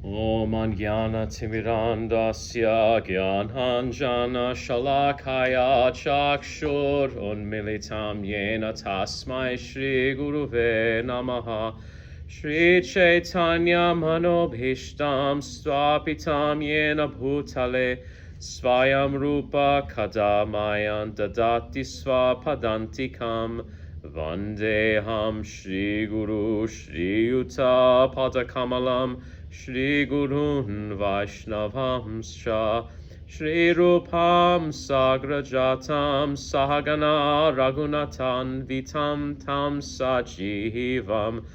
Om Jnana Timirandasya Gyananjana Shalakaya Chakshur Unmilitam Yena Tasmai Shri Guruve Namaha Shri Chaitanya Manobhishtam Swapitam Yena Bhutale Svayam Rupa Kadamayan Dadati Swapadantikam Vandeham Shri Guru Shri Yuta Padakamalam Shri Gurun Vaishnavamscha Shri Rupam Sagrajatam Sahagana Raghunatan Vitam Tam Sajivam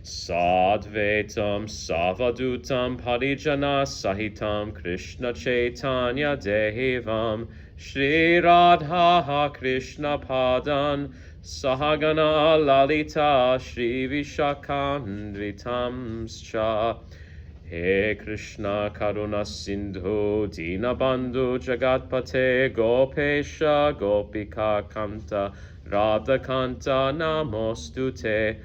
Sadvetam Savadutam Parijana Sahitam Krishna Chaitanya Devam Shri Radha Krishna Padan Sahagana Lalita Shri Vishakandritamscha He Krishna Karuna Sindhu Dinabandhu Jagatpate Gopesha Gopika Kanta Radha Kanta Namostute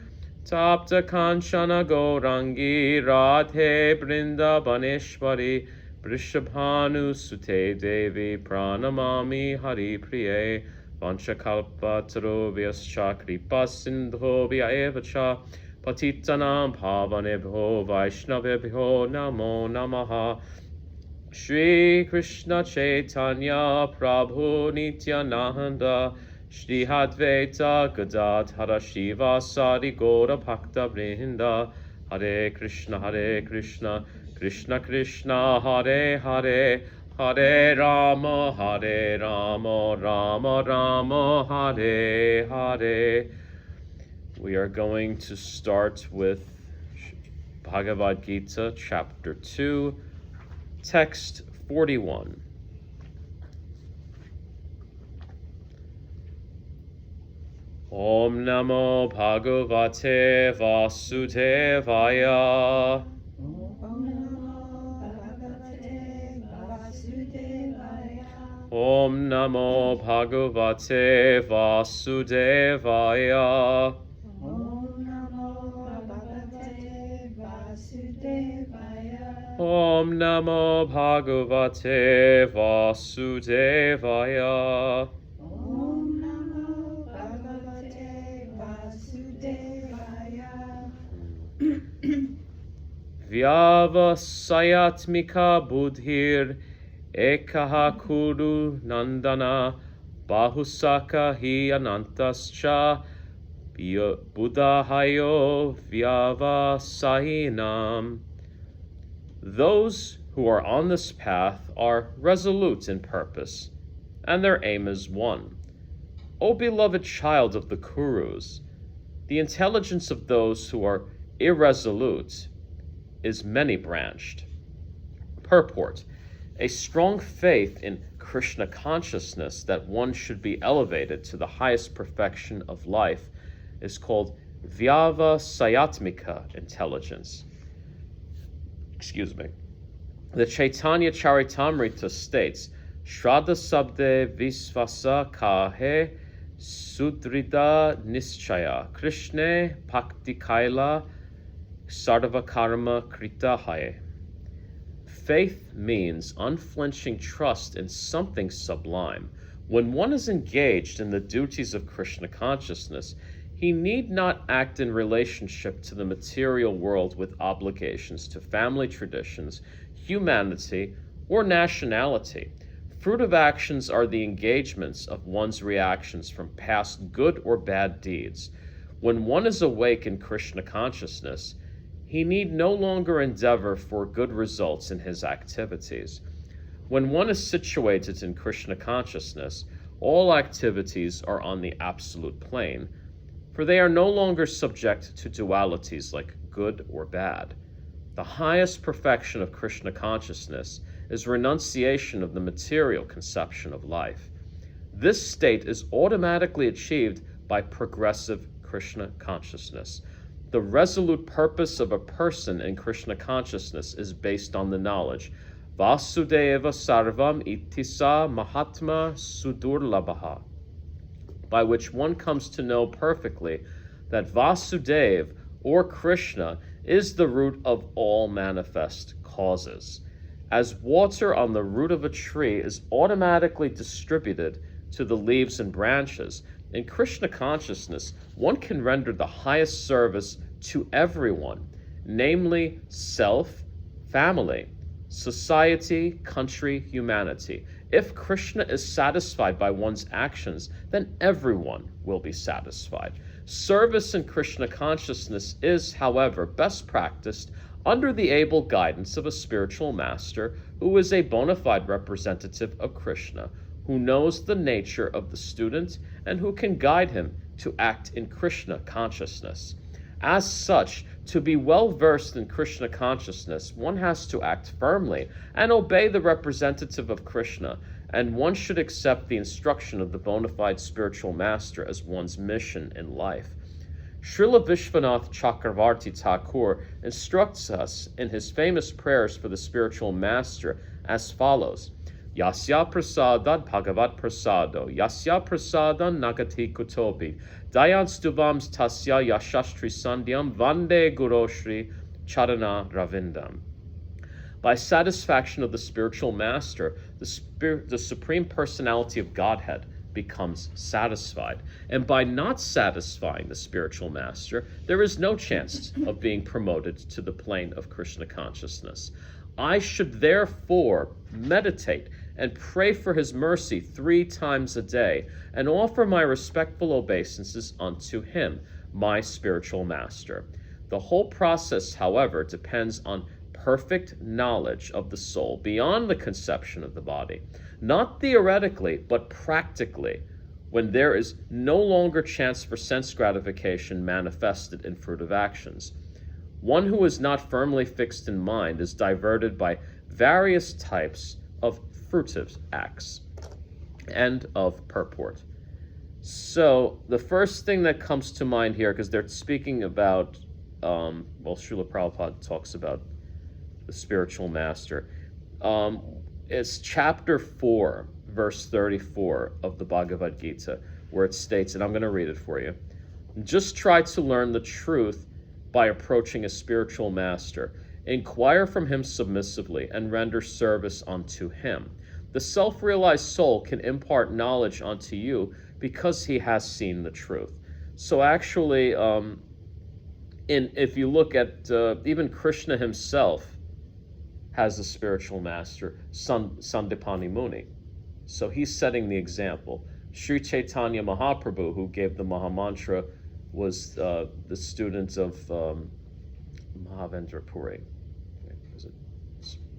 Tapta Kanchana Gaurangi Radhe Brindavaneshwari Vrishabhanu Sute Devi Pranamami Hari Priye Vanchakalpa Tarovyascha Kripa Sindho Vyaevacha Patitanam Pavanebho Vaishnavebho Namo Namaha Shri Krishna Chaitanya Prabhu Nityananda Shri Advaita Gadadhara Shiva Sari Gaura Bhakta Vrinda Hare Krishna Krishna Krishna Hare Hare Hare Rama Rama Rama Hare Hare. We are going to start with Bhagavad Gita, chapter 2, text 41. Om Namo Bhagavate Vasudevaya. Om Namo Bhagavate Vasudevaya. Om Namo Bhagavate Vasudevaya. Om Namo Bhagavate Vasudevaya. Vyavasayatmika buddhir ekaha kuru nandana bahusaka hi anantascha buddhahayo vyavasahinam. Those who are on this path are resolute in purpose, and their aim is one. O beloved child of the Kurus, the intelligence of those who are irresolute is many-branched. Purport: a strong faith in Krishna consciousness that one should be elevated to the highest perfection of life is called Vyavasayatmika intelligence. The Chaitanya Charitamrita states, Shraddha Sabde Visvasa Kahe Sudrida Nischaya Krishne Bhakti Kaila Sarva Karma Krita Haye. Faith means unflinching trust in something sublime. When one is engaged in the duties of Krishna consciousness, he need not act in relationship to the material world with obligations to family traditions, humanity, or nationality. Fruitive actions are the engagements of one's reactions from past good or bad deeds. When one is awake in Krishna consciousness, he need no longer endeavor for good results in his activities. When one is situated in Krishna consciousness, all activities are on the absolute plane, for they are no longer subject to dualities like good or bad. The highest perfection of Krishna consciousness is renunciation of the material conception of life. This state is automatically achieved by progressive Krishna consciousness. The resolute purpose of a person in Krishna consciousness is based on the knowledge, Vasudeva Sarvam Itisa Mahatma Sudurlabhaha, by which one comes to know perfectly that Vasudeva, or Krishna, is the root of all manifest causes. As water on the root of a tree is automatically distributed to the leaves and branches, in Krishna consciousness, one can render the highest service to everyone, namely self, family, society, country, humanity. If Krishna is satisfied by one's actions, then everyone will be satisfied. Service in Krishna consciousness is, however, best practiced under the able guidance of a spiritual master who is a bona fide representative of Krishna, who knows the nature of the student and who can guide him to act in Krishna consciousness. As such, to be well versed in Krishna consciousness, one has to act firmly and obey the representative of Krishna, and one should accept the instruction of the bona fide spiritual master as one's mission in life. Srila Vishwanath Chakravarti Thakur instructs us in his famous prayers for the spiritual master as follows: Yasya prasadad Bhagavad prasado, Yasya prasadam nagati kutopi, Dayan stuvams tasya yashastri sandhyam, Vande guroshri charana ravindam. By satisfaction of the spiritual master, the Supreme Personality of Godhead becomes satisfied. And by not satisfying the spiritual master, there is no chance of being promoted to the plane of Krishna consciousness. I should therefore meditate and pray for his mercy 3 times a day, and offer my respectful obeisances unto him, my spiritual master. The whole process, however, depends on perfect knowledge of the soul beyond the conception of the body, not theoretically, but practically, when there is no longer chance for sense gratification manifested in fruitive actions. One who is not firmly fixed in mind is diverted by various types of fruitive acts. End of purport. So the first thing that comes to mind here, because they're speaking about, Srila Prabhupada talks about the spiritual master. It's chapter 4, verse 34 of the Bhagavad Gita, where it states, and I'm going to read it for you: just try to learn the truth by approaching a spiritual master. Inquire from him submissively and render service unto him. The self-realized soul can impart knowledge unto you because he has seen the truth. So actually, if you look at even Krishna himself has a spiritual master, Sandipani Muni. So he's setting the example. Sri Chaitanya Mahaprabhu, who gave the Mahamantra, was the student of Mahavendra Puri.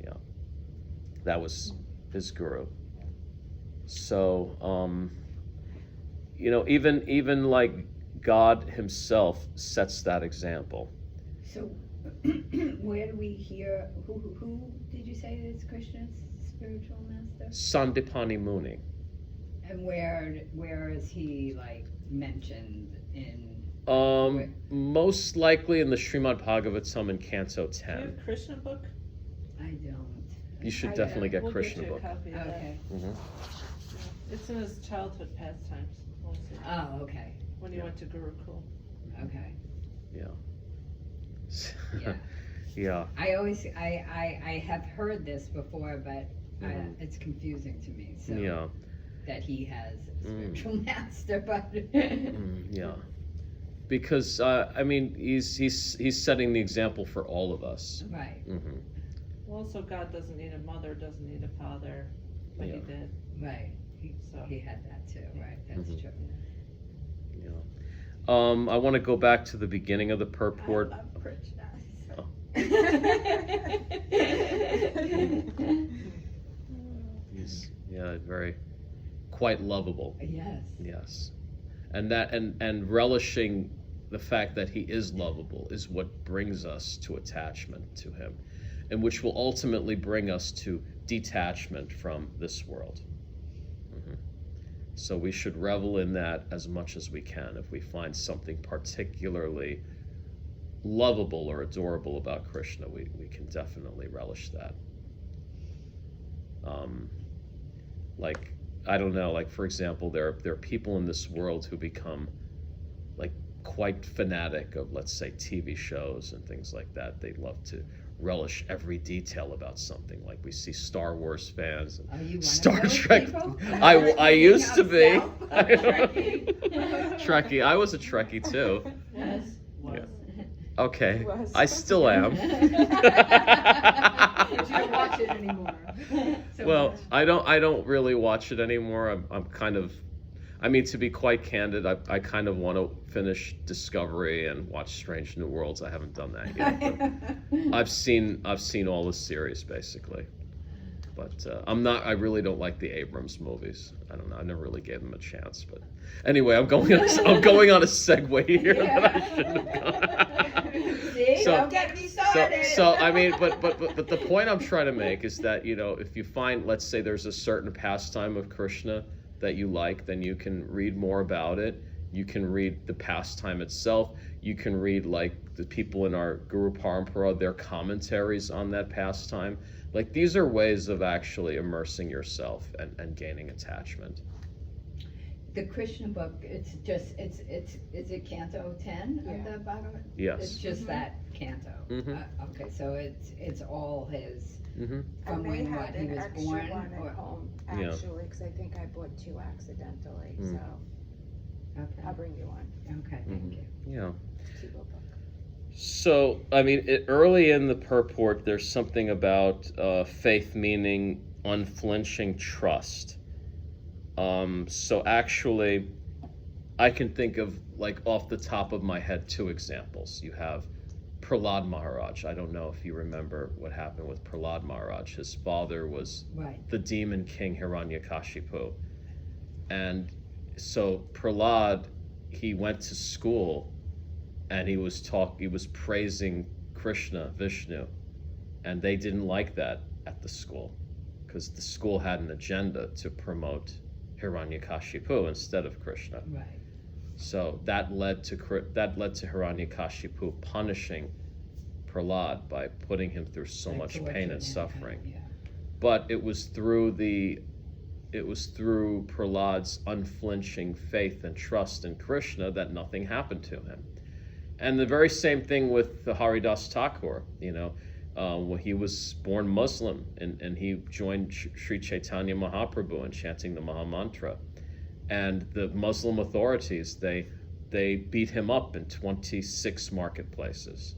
Yeah, that was his guru. So, even like God himself sets that example. So, where do we hear, who did you say is Krishna's spiritual master? Sandipani Muni. And where is he mentioned in? Most likely in the Srimad Bhagavatam in Canto 10. Do you have a Krishna book? I don't. You should definitely get We'll Krishna get you a book. copy of that. Okay. It's in his childhood pastimes, mostly. Oh, okay. When he went to Gurukul. Okay. Yeah. Yeah. Yeah. I have heard this before, but it's confusing to me. So Yeah. that he has a spiritual master, but Yeah. Because he's setting the example for all of us. right. Also, God doesn't need a mother, doesn't need a father, but he did. Right. So. He had that too, right? That's true. Yeah. I want to go back to the beginning of the purport. I love Krishna. Oh. He's very quite lovable. Yes. Yes. And relishing the fact that he is lovable is what brings us to attachment to him, and which will ultimately bring us to detachment from this world. So we should revel in that as much as we can. If we find something particularly lovable or adorable about Krishna, we can definitely relish that. I don't know, for example, there are people in this world who become quite fanatic of, let's say, TV shows and things like that. They love to relish every detail about something. Like we see Star Wars fans and Are you one Star of those Trek. people? I used to be. Trekkie. Trekkie. I was a Trekkie too. Yes. Yeah. Okay. Was. I still am. But you don't watch it anymore. So Well, much. I don't really watch it anymore. I'm kind of, I mean, to be quite candid, I kind of want to finish Discovery and watch Strange New Worlds. I haven't done that yet. But I've seen all the series basically, but I really don't like the Abrams movies. I don't know. I never really gave them a chance. But anyway, I'm going on a segue here that I shouldn't have gone. See, So- don't get me started. So I mean, but the point I'm trying to make is that, if you find, let's say there's a certain pastime of Krishna that you like, then you can read more about it. You can read the pastime itself. You can read like the people in our Guru Parampara, their commentaries on that pastime. Like these are ways of actually immersing yourself and gaining attachment. The Krishna book, is it Canto 10 of Yeah. the Bhagavad? Yes. It's just that canto. Mhm. Okay, so it's all his Mm-hmm. from And they when had he an was extra born. one Or, at home, Yeah. actually, because I think I bought 2 accidentally, Mm. so I'll okay, bring you one. okay, thank you. Yeah. Tivo book. So, I mean, early in the purport, there's something about faith meaning unflinching trust. So actually, I can think of, like, off the top of my head, 2 examples. You have Prahlad Maharaj. I don't know if you remember what happened with Prahlad Maharaj. His father was Right. the demon king Hiranyakashipu. And so Prahlad, he went to school and he was praising Krishna, Vishnu, and they didn't like that at the school because the school had an agenda to promote Hiranyakashipu instead of Krishna. Right. So that led to Hiranyakashipu punishing Prahlad by putting him through so Like much torture pain and him, suffering. yeah. But it was through Prahlad's unflinching faith and trust in Krishna that nothing happened to him. And the very same thing with the Haridas Thakur, when he was born Muslim and he joined Sri Chaitanya Mahaprabhu in chanting the Maha Mantra. And the Muslim authorities, they beat him up in 26 marketplaces.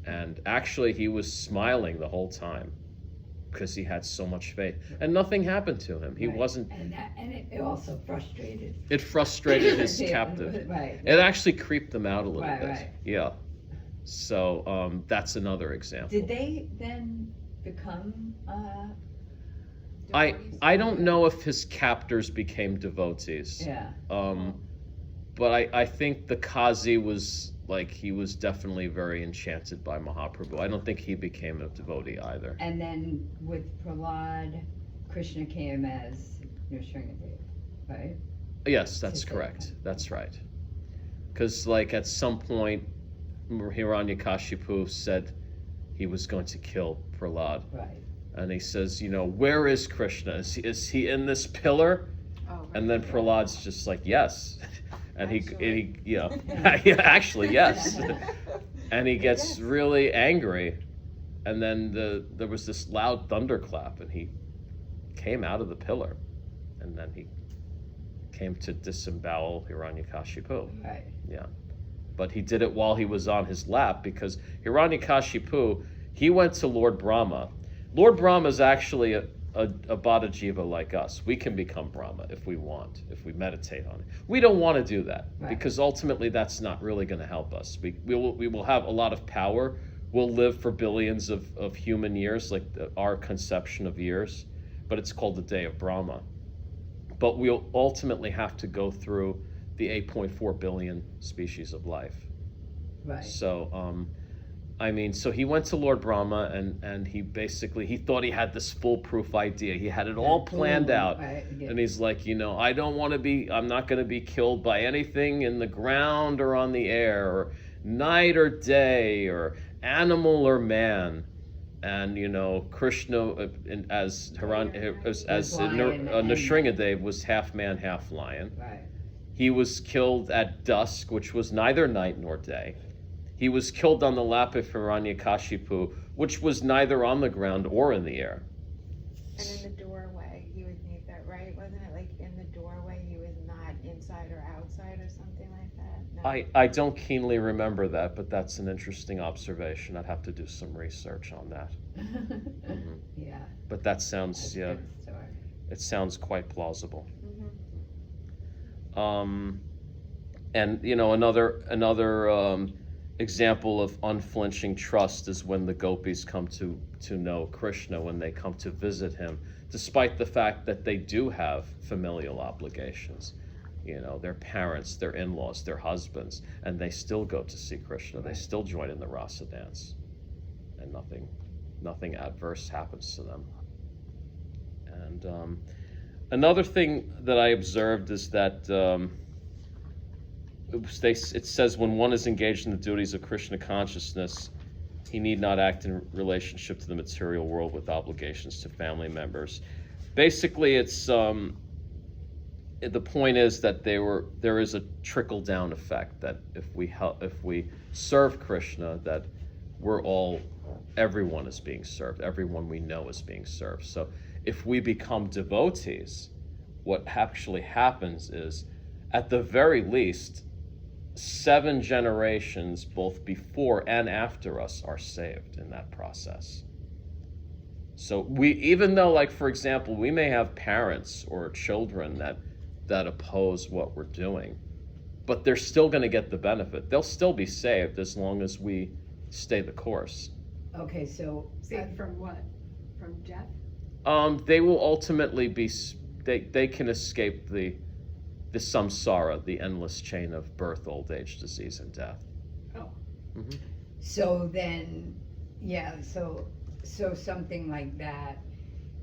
And actually he was smiling the whole time because he had so much faith. And nothing happened to him. He Right. wasn't, And it also frustrated. it frustrated his Yeah, captive. Right. It actually creeped them out a little Right, bit. right. Yeah. So that's another example. Did they then become? Devotees? I don't know if his captors became devotees. Yeah. But I think the Qazi was he was definitely very enchanted by Mahaprabhu. I don't think he became a devotee either. And then with Prahlad, Krishna came as Nrsimhadev, right? Yes, that's Sister. correct. That's right. Because at some point, Hiranyakashipu said he was going to kill Prahlad. Right. And he says, where is Krishna? Is he in this pillar? Oh, right. And then Prahlad's just like, yes. And Actually. yeah, actually, yes. And he gets really angry. And then there was this loud thunderclap and he came out of the pillar. And then he came to disembowel Hiranyakashipu. Right. Yeah. But he did it while he was on his lap because Hiranyakashipu, he went to Lord Brahma. Lord Brahma is actually a Bada Jiva like us. We can become Brahma if we want, if we meditate on it. We don't want to do that Right. because ultimately that's not really going to help us. We will have a lot of power. We'll live for billions of human years, like our conception of years, but it's called the day of Brahma. But we'll ultimately have to go through the 8.4 billion species of life. Right. So, so he went to Lord Brahma and he thought he had this foolproof idea. He had it all planned out. Right. Yeah. And he's like, I'm not going to be killed by anything in the ground or on the air or night or day or animal or man. And, Krishna, as lion and- Nrsimhadev was half man, half lion. Right. He was killed at dusk, which was neither night nor day. He was killed on the lap of Hiranyakashipu, which was neither on the ground or in the air. And in the doorway, he would need that, right? Wasn't it like in the doorway, he was not inside or outside or something like that? No. I don't keenly remember that, but that's an interesting observation. I'd have to do some research on that. Yeah. But that sounds, That's a yeah, good story. it sounds quite plausible. Mhm. And you know, another example of unflinching trust is when the gopis come to know Krishna, when they come to visit him, despite the fact that they do have familial obligations. You know, their parents, their in-laws, their husbands, and they still go to see Krishna. They still join in the rasa dance, and nothing adverse happens to them. And another thing that I observed is that it says when one is engaged in the duties of Krishna consciousness, he need not act in relationship to the material world with obligations to family members. Basically, it's the point is that there is a trickle down effect, that if we serve Krishna, that everyone is being served, everyone we know is being served. So if we become devotees, what actually happens is, at the very least, 7 generations, both before and after us, are saved in that process. So even though, like, for example, we may have parents or children that oppose what we're doing, but they're still going to get the benefit. They'll still be saved as long as we stay the course. Okay, so Saved from what? From death? They will ultimately be, they can escape the samsara, the endless chain of birth, old age, disease, and death. Oh. Mm-hmm. so then, yeah, so something like that,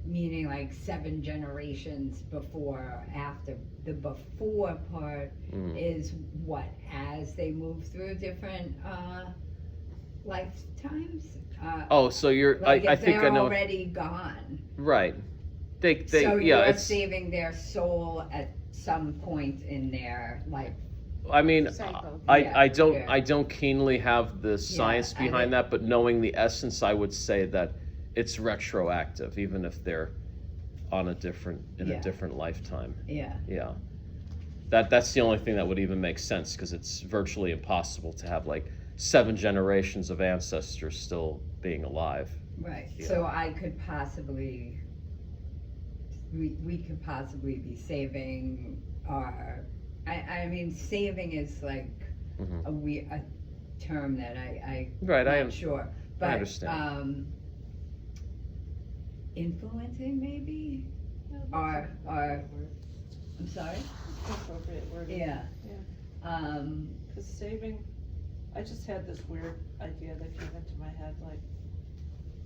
meaning like 7 generations before, after. The before part is what, as they move through different lifetimes? So you're, Like I if think I they're know. already gone. Right. They So yeah, you're it's, saving their soul at some point in their life. I mean, Cycle. I don't Yeah. I don't keenly have the science I behind mean- that, but knowing the essence, I would say that it's retroactive, even if they're on a different lifetime. Yeah. Yeah. That's the only thing that would even make sense, because it's virtually impossible to have like 7 generations of ancestors still being alive. Right. Yeah. So I could possibly, we could possibly be saving our, I mean, saving is like Mhm. a term that I'm Right, not sure. But, understand. influencing maybe? Yeah, that's Or- an appropriate word. I'm sorry? Appropriate word. Yeah. Because saving, I just had this weird idea that came into my head, like,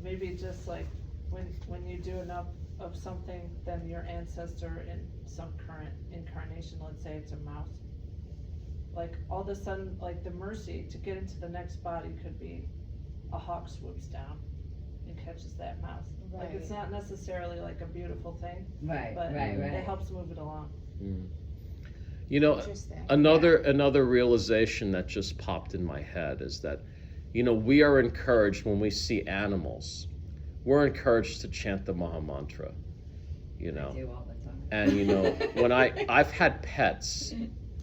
maybe just like, when you do enough of something, then your ancestor in some current incarnation, let's say it's a mouse, like, all of a sudden, like, the mercy to get into the next body could be a hawk swoops down and catches that mouse. Like, it's not necessarily like a beautiful thing, Right, but right, it right. helps move it along. You know, Interesting. another realization that just popped in my head is that, you know, we are encouraged when we see animals, we're encouraged to chant the Maha Mantra, you know. I do all the time. And you know, when I've had pets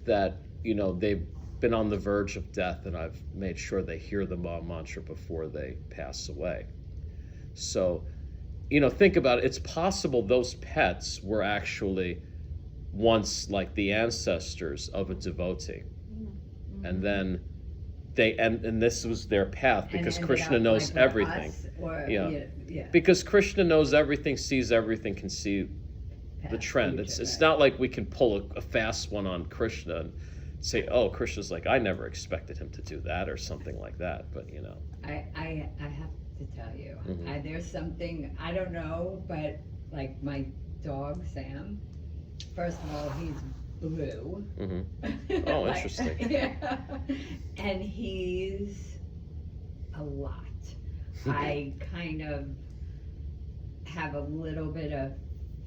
that, you know, they've been on the verge of death, and I've made sure they hear the Maha Mantra before they pass away. So, you know, think about it. It's possible those pets were actually once like the ancestors of a devotee, and then and this was their path, because And Krishna ended up, knows like, with everything. us, or, Yeah. Because Krishna knows everything, sees everything, can see the Past, trend. future, It's right. not like we can pull a fast one on Krishna and say, oh, Krishna's like, I never expected him to do that, or something like that. But you know, I have to tell you, Mhm. there's something, I don't know, but like my dog Sam, first of all, he's blue. hmm Oh, Like, interesting. yeah. And he's a lot. I kind of have a little bit of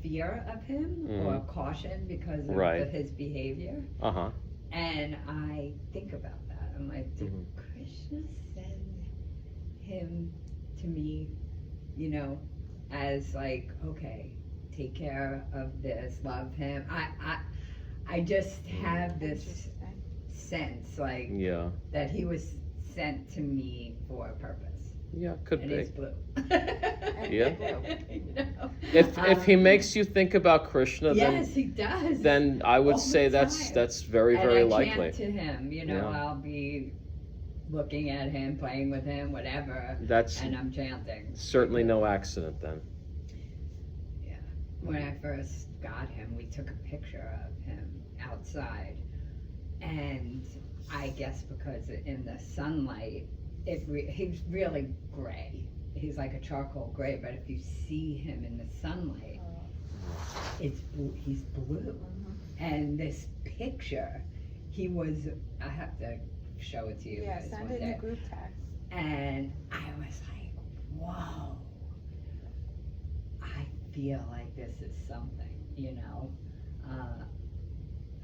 fear of him or caution because of Right. his behavior. Uh-huh. And I think about that. I'm like, did Krishna send him to me, you know, as like, okay, take care of this, love him. I just have this Interesting. sense like Yeah. that he was sent to me for a purpose. Yeah, could And be. it's blue. Yeah. You know? If he makes you think about Krishna, Yes, he does. then I would All say the that's time. very, And very I likely. chant to him, you know, Yeah. I'll be looking at him, playing with him, whatever, That's and I'm chanting. certainly no accident then. Yeah. When I first got him, we took a picture of him outside, and I guess because in the sunlight, he's really gray. He's like a charcoal gray, but if you see him in the sunlight, it's blue. He's blue. And this picture, I have to show it to you Yeah, guys send one it in day. the group text. And I was like, whoa, I feel like this is something, you know?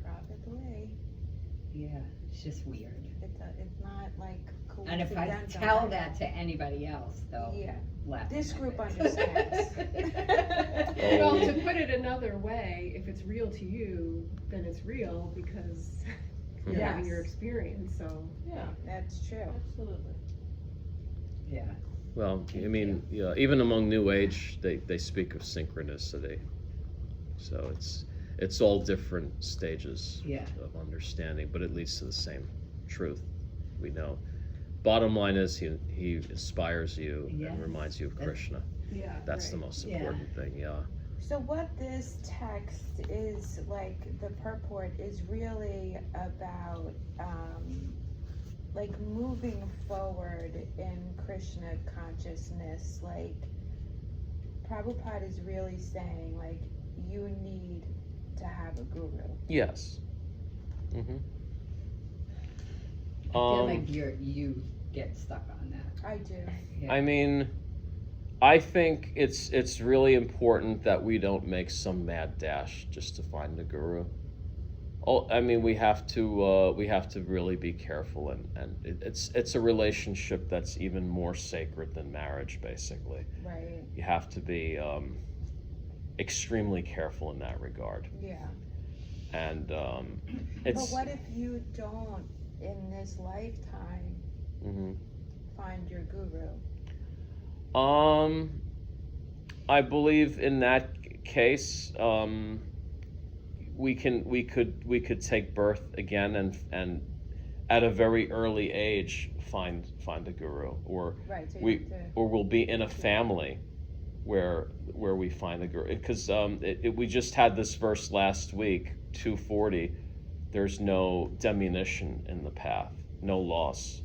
Probably. Yeah, it's just weird. It's not like And if I coincidental. tell that to anybody else, they'll Yeah, laugh. this in my group face. understands. Well, to put it another way, if it's real to you, then it's real because you're having Yes. your experience, so. Yeah, That's true. absolutely. Yeah. Well, I mean, yeah, even among New Age, they speak of synchronicity. So it's all different stages Yeah. of understanding, but it leads to the same truth. We know. Bottom line is he inspires you Yes. and reminds you of That's- Krishna. Yeah. That's the right. most Yeah. important thing. Yeah. So what this text is like, the purport is really about, like moving forward in Krishna consciousness. Like Prabhupada is really saying, like, you need to have a guru. Yes. Mm-hmm. I feel like you get stuck on that. I do. Yeah. I mean, I think it's really important that we don't make some mad dash just to find the guru. Oh, I mean, we have to really be careful, and it's a relationship that's even more sacred than marriage. Basically, Right. you have to be extremely careful in that regard. Yeah. And But it's. what if you don't, in this lifetime, Mhm. find your guru? I believe in that case, we could take birth again and at a very early age find a guru, or Right. So you we have to. or we'll be in a family where we find the guru, because we just had this verse last week, 240. There's no diminution in the path, no loss.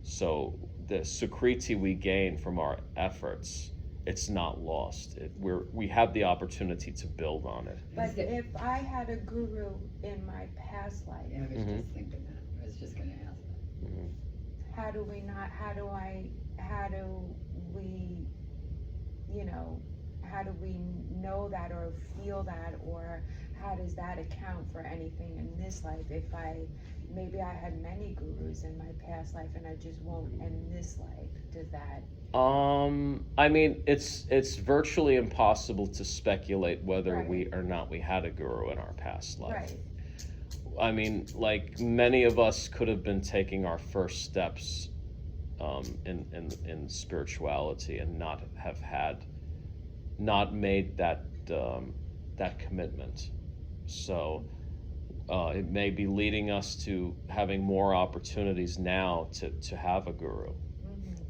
So the sukriti we gain from our efforts, it's not lost. We have the opportunity to build on it. But if I had a guru in my past life, Yeah, I was Mhm. just thinking that. I was just gonna ask that. Mhm. how do we, how do we know that or feel that, or how does that account for anything in this life? If maybe I had many gurus in my past life and I just won't in this life, does that? I mean, it's virtually impossible to speculate whether Right. we or not we had a guru in our past life. Right. I mean, like, many of us could have been taking our first steps in spirituality and not made that commitment. So it may be leading us to having more opportunities now to have a guru.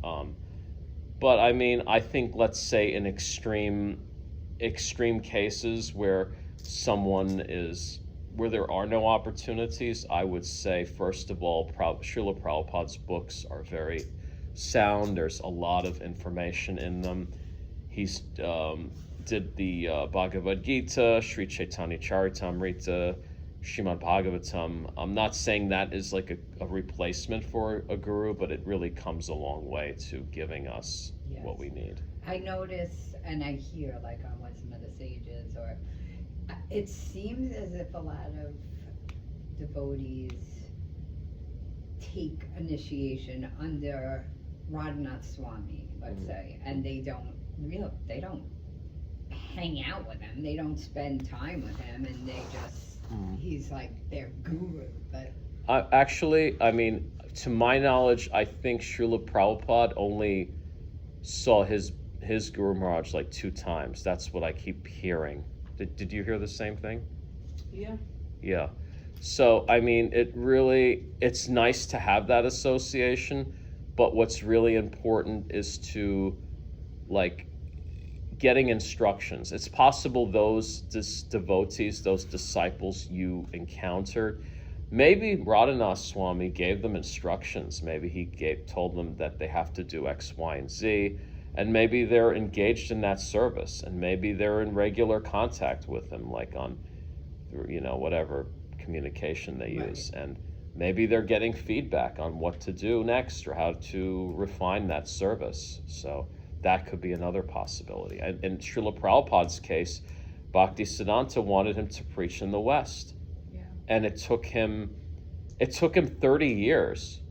Mm-hmm. But I mean, I think, let's say in extreme cases where where there are no opportunities, I would say, first of all, Srila Prabhupada's books are very sound. There's a lot of information in them. He's did the Bhagavad Gita, Sri Chaitanya Charitamrita. Srimad Bhagavatam. I'm not saying that is like a replacement for a guru, but it really comes a long way to giving us what we need. I notice and I hear like on what some of the sages, or it seems as if a lot of devotees take initiation under Radhanath Swami, let's say, and they don't hang out with him, they don't spend time with him, and they just he's like their guru. But Actually, I mean, to my knowledge, I think Srila Prabhupada only saw his Guru Maharaj like 2 times. That's what I keep hearing. Did you hear the same thing? Yeah. Yeah. So, I mean, it's nice to have that association, but what's really important is to, like, getting instructions. It's possible those devotees, those disciples you encountered, maybe Radhanath Swami gave them instructions. Maybe he told them that they have to do X, Y, and Z, and maybe they're engaged in that service, and maybe they're in regular contact with him, like on, whatever communication they use, and maybe they're getting feedback on what to do next or how to refine that service. So that could be another possibility. In Srila Prabhupada's case, Bhaktisiddhanta wanted him to preach in the West. Yeah. And it took him 30 years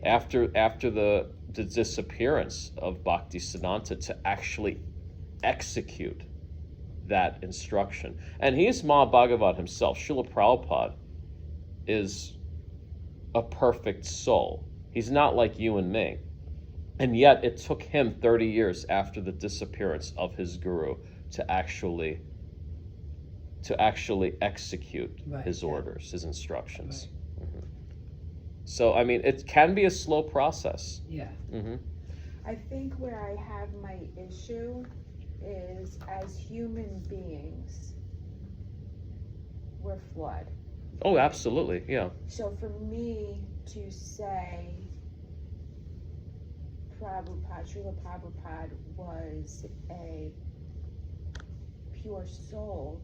after the disappearance of Bhaktisiddhanta to actually execute that instruction. And he is Bhagavad himself. Srila Prabhupada is a perfect soul. He's not like you and me. And yet it took him 30 years after the disappearance of his guru to actually execute his orders, his instructions. So, I mean, it can be a slow process. Yeah. I think where I have my issue is, as human beings, we're flawed. Oh, absolutely, yeah. So for me to say Srila Prabhupada was a pure soul,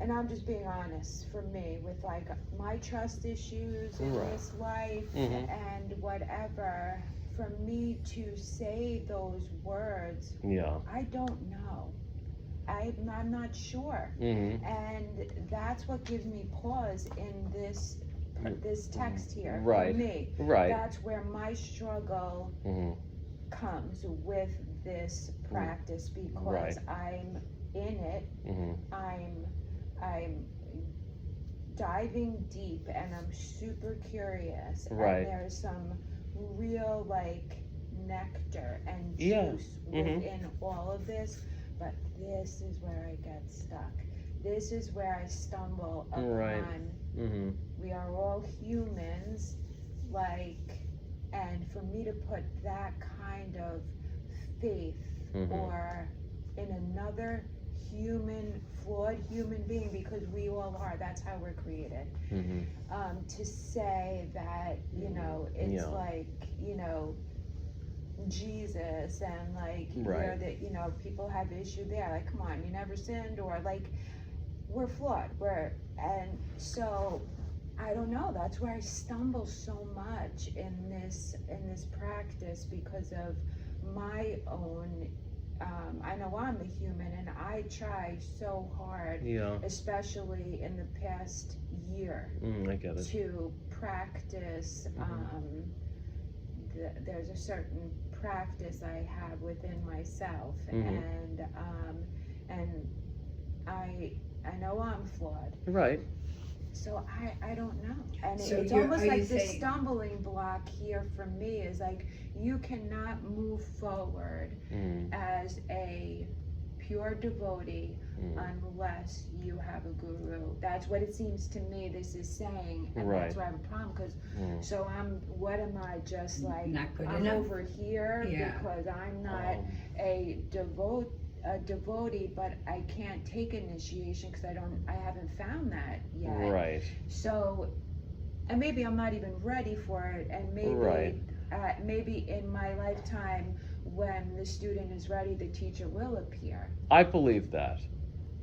and I'm just being honest, for me, with like my trust issues in this life and whatever, for me to say those words, I don't know. I'm not sure. And that's what gives me pause in this text here. For me, that's where my struggle comes with this practice, because I'm in it. I'm diving deep, and I'm super curious, and there's some real like nectar and juice within all of this, but this is where I get stuck. This is where I stumble upon. We are all humans, and for me to put that kind of faith or in another flawed human being, because we all are, that's how we're created, to say that, it's like, Jesus, and like, that, people have issue there, like, come on, you never sinned, or like, we're flawed, and so, I don't know, that's where I stumble so much in this practice, because of my own, I know I'm a human, and I try so hard, especially in the past year, I get it. to practice, there's a certain practice I have within myself, and I know I'm flawed. Right. So I don't know, and So it's almost like the stumbling block here for me is like, you cannot move forward as a pure devotee unless you have a guru. That's what it seems to me this is saying, and that's why I have a problem, because so what am I, just like, not good I'm enough over here because I'm not a devotee, but I can't take initiation because I haven't found that yet. Right. So, and maybe I'm not even ready for it, and maybe maybe in my lifetime, when the student is ready, the teacher will appear. I believe that.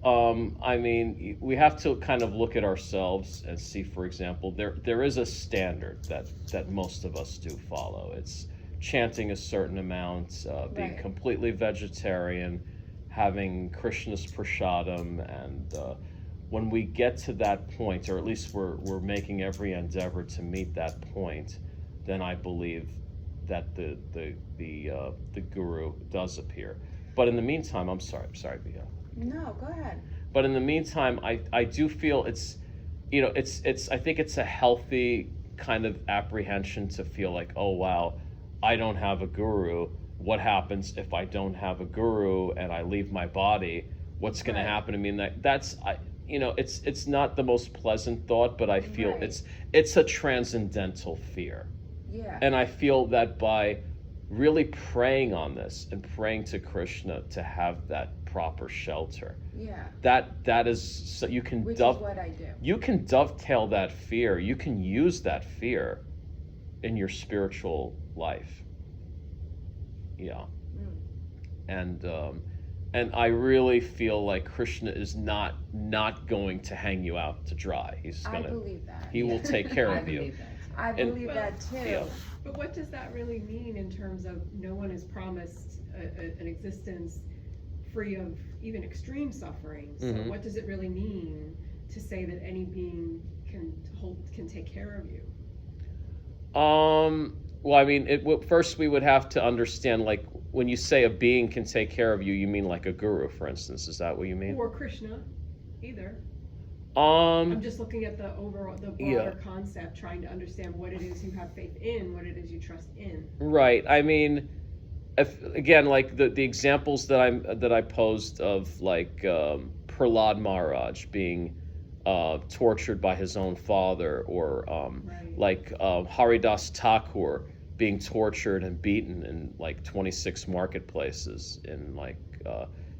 I mean, we have to kind of look at ourselves and see, for example, there is a standard that most of us do follow. It's chanting a certain amount, being Right. completely vegetarian, having Krishna's prasadam, and when we get to that point, or at least we're making every endeavor to meet that point, then I believe that the guru does appear. But in the meantime, I'm sorry, Bia. No, go ahead. But in the meantime, I do feel it's, it's I think it's a healthy kind of apprehension to feel like, oh wow, I don't have a guru. What happens if I don't have a guru and I leave my body? What's going Right. to happen to me? And that's it's not the most pleasant thought, but I feel Right. it's a transcendental fear. Yeah. And I feel that by really praying on this and praying to Krishna to have that proper shelter, Yeah. that is, so you can Which is what I do. you can dovetail that fear. You can use that fear in your spiritual life. Yeah. And I really feel like Krishna is not going to hang you out to dry. He's I gonna believe that. he will take care I of you. believe that. I And- believe that too. Yeah. But what does that really mean in terms of no one is promised an existence free of even extreme suffering? So Mhm. what does it really mean to say that any being can take care of you? Well, I mean, first we would have to understand, like, when you say a being can take care of you, you mean like a guru, for instance. Is that what you mean? Or Krishna, either. Um, I'm just looking at the broader Yeah. concept, trying to understand what it is you have faith in, what it is you trust in. Right. I mean, if, again, like the examples that I posed of, like, Prahlad Maharaj being tortured by his own father, or Right. like Haridas Thakur being tortured and beaten in like 26 marketplaces in like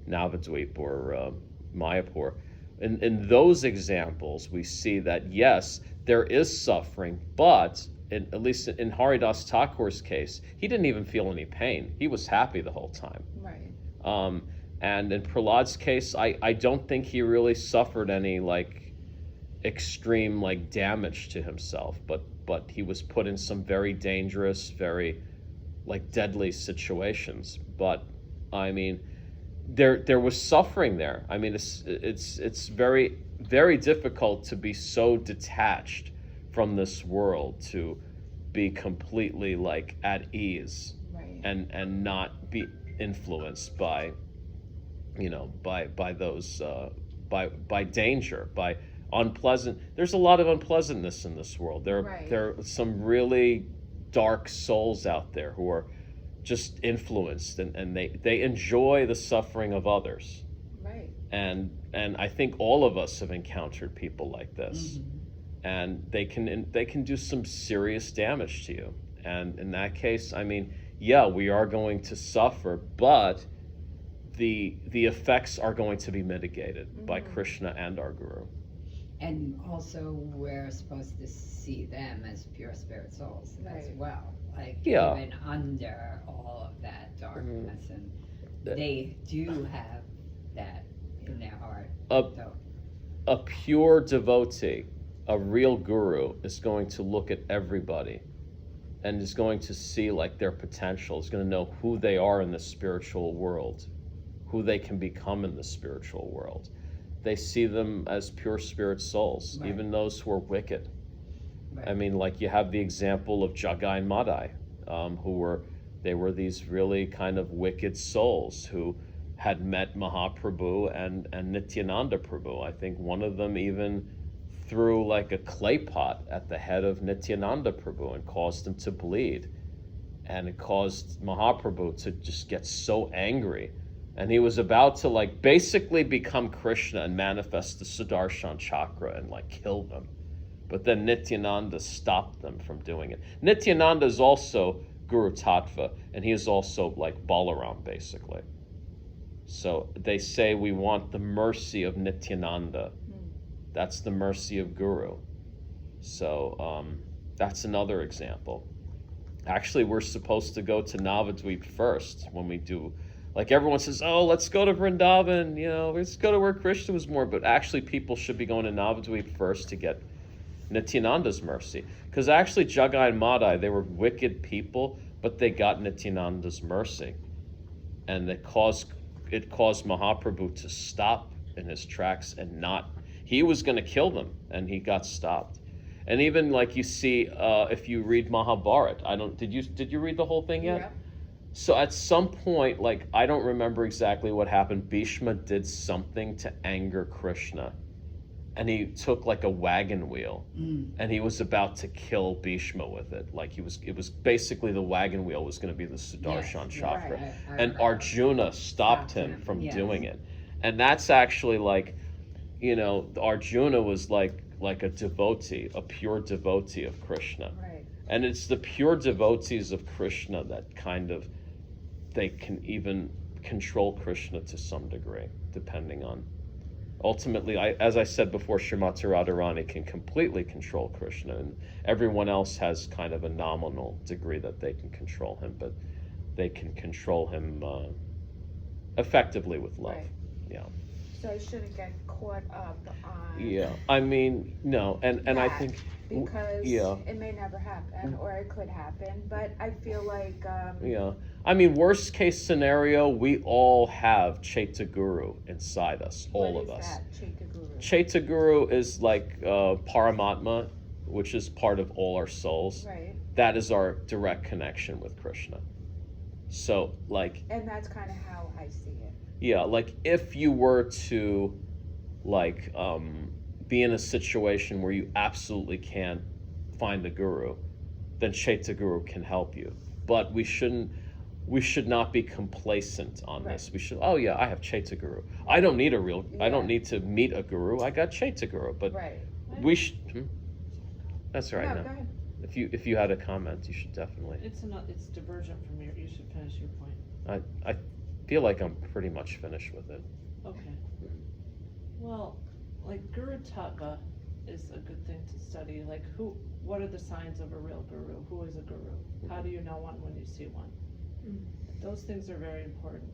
Navadvip or Mayapur. In those examples, we see that yes, there is suffering, but at least in Haridas Thakur's case, he didn't even feel any pain. He was happy the whole time. Right. And in Prahlad's case, I don't think he really suffered any like extreme like damage to himself, but he was put in some very dangerous, very like deadly situations. But I mean, there was suffering there. I mean, it's very, very difficult to be so detached from this world, to be completely like at ease, Right. and not be influenced by those by danger, by unpleasant. There's a lot of unpleasantness in this world. Right. There are some really dark souls out there who are just influenced, and they enjoy the suffering of others. Right. And I think all of us have encountered people like this. Mhm. And they can do some serious damage to you. And in that case, I mean, yeah, we are going to suffer, but the effects are going to be mitigated by Krishna and our guru. And also, we're supposed to see them as pure spirit souls as Right. well. Like, Yeah. even under all of that darkness, and That- they do have that in their heart. A- So, A pure devotee, a real guru, is going to look at everybody and is going to see like their potential, is going to know who they are in the spiritual world, who they can become in the spiritual world. They see them as pure spirit souls, Right. even those who are wicked. right. I mean, like you have the example of Jagai and Madai, who were these really kind of wicked souls who had met Mahaprabhu and Nityananda Prabhu. I think one of them even threw like a clay pot at the head of Nityananda Prabhu and caused him to bleed. And it caused Mahaprabhu to just get so angry. And he was about to like basically become Krishna and manifest the Sudarshan chakra and like kill them. But then Nityananda stopped them from doing it. Nityananda is also Guru Tattva, and he is also like Balaram, basically. So they say we want the mercy of Nityananda. That's the mercy of Guru. So that's another example. Actually, we're supposed to go to Navadvip first when we do Like everyone says, oh, let's go to Vrindavan, let's go to where Krishna was born. But actually, people should be going to Navadvip first to get Nityananda's mercy. Because actually, Jagai and Madai, they were wicked people, but they got Nityananda's mercy. And it caused Mahaprabhu to stop in his tracks and not. He was going to kill them, and he got stopped. And even like you see, if you read Mahabharata, did you read the whole thing yet? Yeah. So at some point, like I don't remember exactly what happened. Bhishma did something to anger Krishna, and he took like a wagon wheel, and he was about to kill Bhishma with it. Like it was basically the wagon wheel was going to be the Sudarshan Chakra, right. and Arjuna stopped him from yes. doing it. And that's actually like, Arjuna was like a devotee, a pure devotee of Krishna. Right. And it's the pure devotees of Krishna that kind of, they can even control Krishna to some degree, depending on. Ultimately, as I said before, Srimati Radharani can completely control Krishna, and everyone else has kind of a nominal degree that they can control him, but they can control him effectively with love. Right. Yeah. So I shouldn't get caught up on. Yeah. I mean, no, and I that, think. Because Yeah. it may never happen, or it could happen, but I feel like. Yeah. I mean, worst case scenario, we all have Chaita Guru inside us, all of us. What is that, Chaita Guru? Chaita Guru is like Paramatma, which is part of all our souls. Right. That is our direct connection with Krishna. So, like. And that's kind of how I see it. Yeah, like if you were to, like, be in a situation where you absolutely can't find a guru, then Chaita Guru can help you. But we should not be complacent on this. We should, I have Chaita Guru. I don't need I don't need to meet a guru. I got Chaita Guru. But Right. we should. That's right. No, No. go ahead. If you had a comment, you should definitely. It's divergent from you should finish your point. I feel like I'm pretty much finished with it. Okay. Well, like Guru Tattva is a good thing to study. Like what are the signs of a real guru? Who is a guru? How do you know one when you see one? Those things are very important,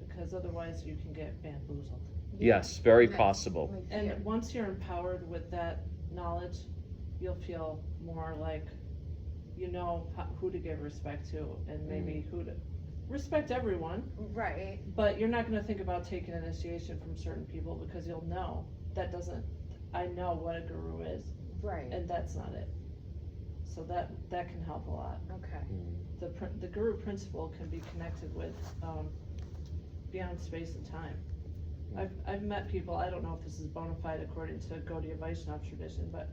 because otherwise you can get bamboozled. Yes, very That's possible. like And here. once you're empowered with that knowledge, you'll feel more like who to give respect to, and maybe who to respect everyone. Right. But you're not going to think about taking initiation from certain people, because you'll know I know what a guru is, Right. and that's not it. So that can help a lot. Okay. The guru principle can be connected with beyond space and time. I've met people, I don't know if this is bona fide according to Gaudiya Vaishnava tradition, but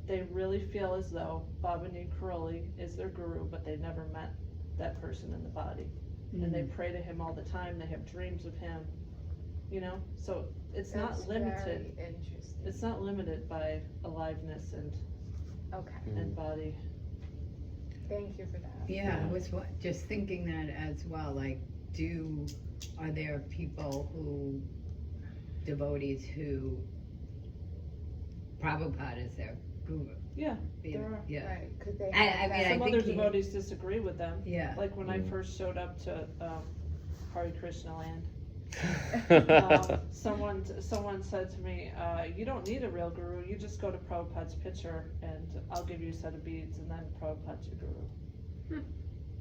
they really feel as though Baba Neem Karoli is their guru, but they never met that person in the body. And they pray to him all the time, they have dreams of him, so it's That's not limited. Very interesting. It's not limited by aliveness and Okay. body. Thank you for that. Yeah, I was just thinking that as well, like, are there devotees who Prabhupada is their guru? Yeah, there are. Yeah. Right. Could they? I have mean, that- Some think other he- devotees disagree with them. Yeah. Like when I first showed up to Hare Krishna land, someone said to me, you don't need a real guru, you just go to Prabhupada's picture and I'll give you a set of beads, and then Prabhupada's your guru.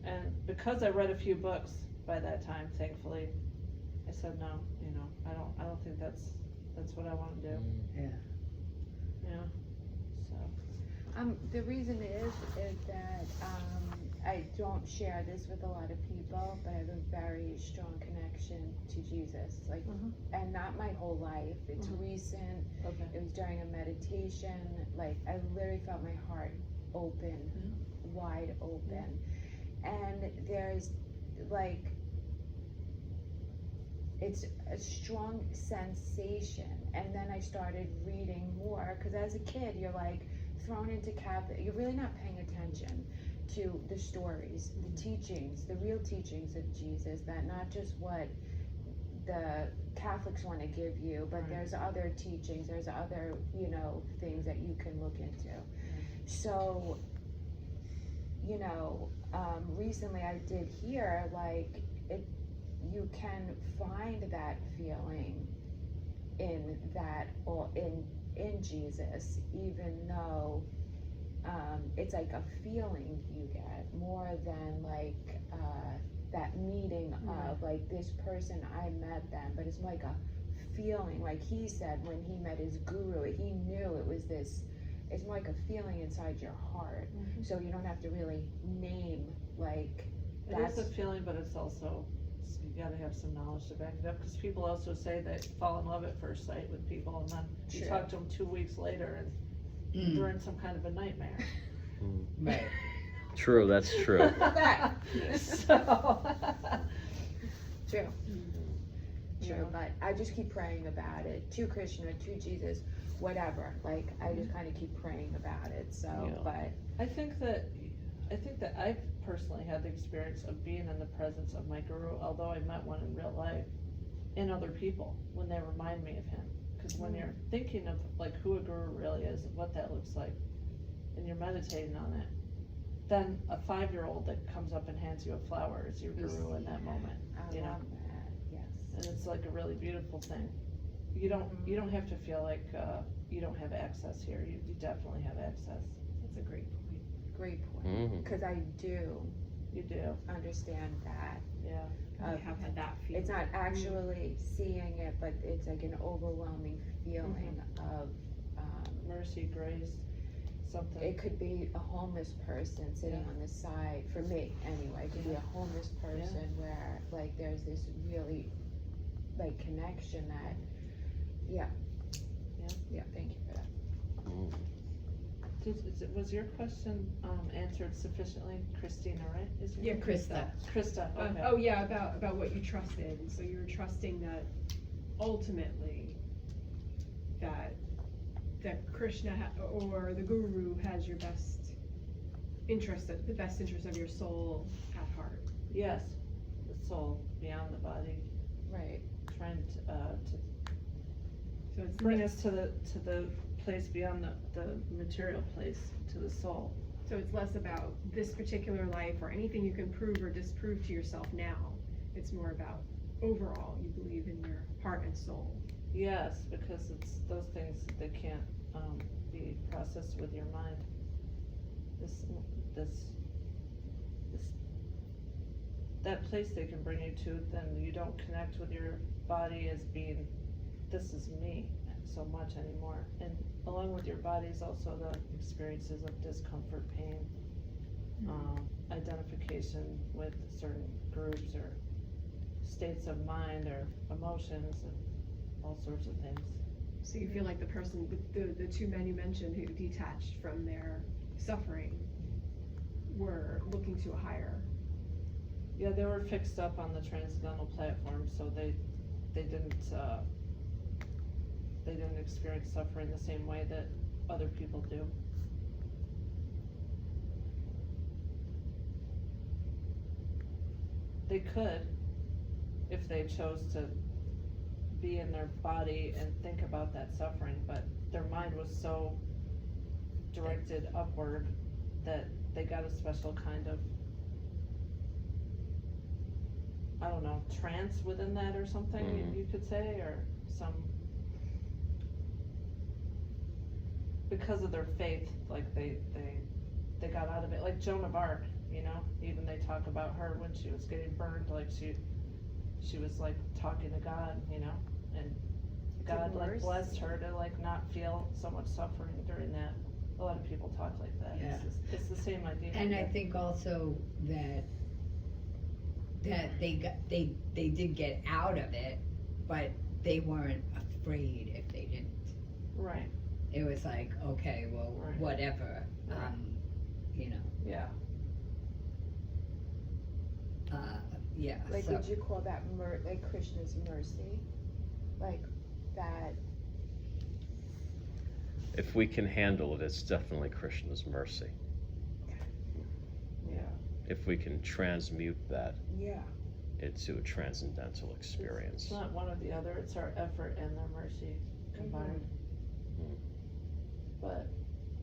And because I read a few books by that time, thankfully, I said no, I don't think that's what I want to do. Yeah. Yeah. So The reason is that I don't share this with a lot of people, but I have a very strong connection to Jesus, like, and not my whole life. It's recent. okay. It was during a meditation. Like, I literally felt my heart open, wide open, and there's like, it's a strong sensation. And then I started reading more, because as a kid, you're like thrown into Catholic, you're really not paying attention to the stories, the teachings, the real teachings of Jesus, that not just what the Catholics want to give you, but there's other teachings, there's other, things that you can look into. So, recently I did hear, like, it, you can find that feeling in that, or in Jesus, even though it's like a feeling you get more than like that meeting of like this person, I met them, but it's more like a feeling. Like he said, when he met his guru, he knew it was this, it's more like a feeling inside your heart. So you don't have to really name like It is a feeling, but it's also, you gotta have some knowledge to back it up, because people also say they fall in love at first sight with people, and then you True. talk to them 2 weeks later and they're in some kind of a nightmare. Right. True, that's true. So. True. You True, know. but I just keep praying about it to Krishna, to Jesus, whatever. Like I just kind of keep praying about it. So, Yeah. but I think that I've personally had the experience of being in the presence of my guru, although I met one in real life, in other people when they remind me of him. Because when you're thinking of like who a guru really is and what that looks like, and you're meditating on it, then a 5-year-old that comes up and hands you a flower is your guru in that moment. I You know? love that. Yes. And it's like a really beautiful thing. You don't have to feel like you don't have access here. You definitely have access. That's a great point. Great point. Because I do You do. understand that. Yeah. I have had that feeling. It's not actually seeing it, but it's like an overwhelming feeling of. Mercy, grace, something. It could be a homeless person sitting Yeah. on the side, for me anyway, it could be a homeless person where like there's this really like connection that, yeah, thank you for that. Was your question answered sufficiently, Christina, right? Is your Yeah, name? Krista. Krista, okay. Oh yeah, about what you trusted, and so you're trusting that ultimately that Krishna or the Guru has your best interest, the best interest of your soul at heart. Yes, the soul beyond the body, Right. trying to So it's bring us to the place beyond the material place, to the soul. So it's less about this particular life or anything you can prove or disprove to yourself now. It's more about overall, you believe in your heart and soul. Yes, because it's those things that can't be processed with your mind. That place they can bring you to, then you don't connect with your body as being, this is me, so much anymore. And along with your body is also the experiences of discomfort, pain, identification with certain groups or states of mind or emotions and all sorts of things. So you feel like the person, the two men you mentioned who detached from their suffering were looking to a higher. Yeah, they were fixed up on the transcendental platform, so they didn't experience suffering the same way that other people do. They could, if they chose to be in their body and think about that suffering, but their mind was so directed upward that they got a special kind of, I don't know, trance within that or something, you could say, or some, because of their faith, like they got out of it, like Joan of Arc, you know, even they talk about her when she was getting burned, like she was like talking to God, you know, and God like blessed her to like not feel so much suffering during that. A lot of people talk like that. Yeah. It's the same idea. And I think also that they did get out of it, but they weren't afraid if they didn't. Right. It was like, okay, well, Right. whatever, Right. you know, Yeah. yeah. Like, so, would you call that like Krishna's mercy? Like that? If we can handle it, it's definitely Krishna's mercy. Yeah. If we can transmute that Yeah. into a transcendental experience. It's not one or the other, it's our effort and their mercy combined. But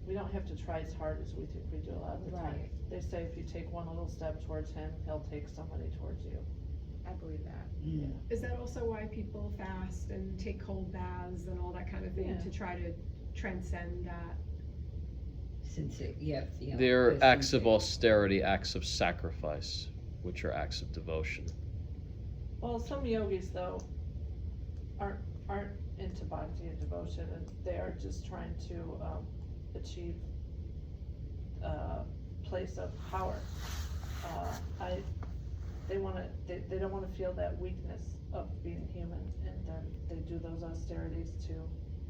we don't have to try as hard as we think we do a lot of the time. Right. They say if you take one little step towards him, he'll take somebody towards you. I believe that. Is that also why people fast and take cold baths and all that kind of thing, Yeah. to try to transcend that? Since it, yeah. They're the acts of sensation. austerity, acts of sacrifice, which are acts of devotion. Well, some yogis though aren't into bhakti and devotion, and they are just trying to achieve a place of power. They don't want to feel that weakness of being human, and then they do those austerities to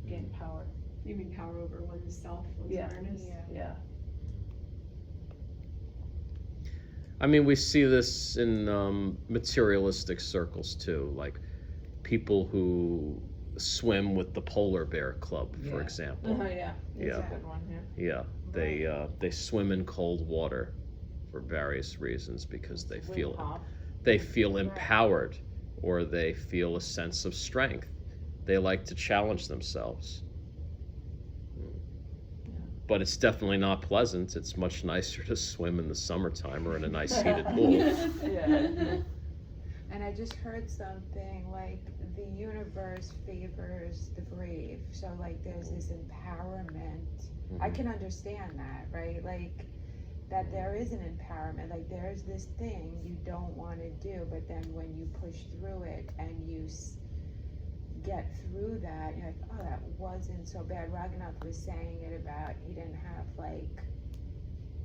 gain power. You mean power over oneself, one's Yeah. awareness? Yeah. I mean, we see this in materialistic circles too, like people who swim with the polar bear club, for Yeah. example. Yeah. That's Yeah. a good one. Yeah. Yeah, they swim in cold water for various reasons because they Wim feel Hof. empowered, or they feel a sense of strength. They like to challenge themselves. But it's definitely not pleasant. It's much nicer to swim in the summertime or in a nice heated pool. Yeah. And I just heard something like the universe favors the brave. So like there's this empowerment. I can understand that, right? Like that there is an empowerment. Like there's this thing you don't want to do, but then when you push through it and you get through that, you're like, oh, that wasn't so bad. Raghunath was saying it about he didn't have like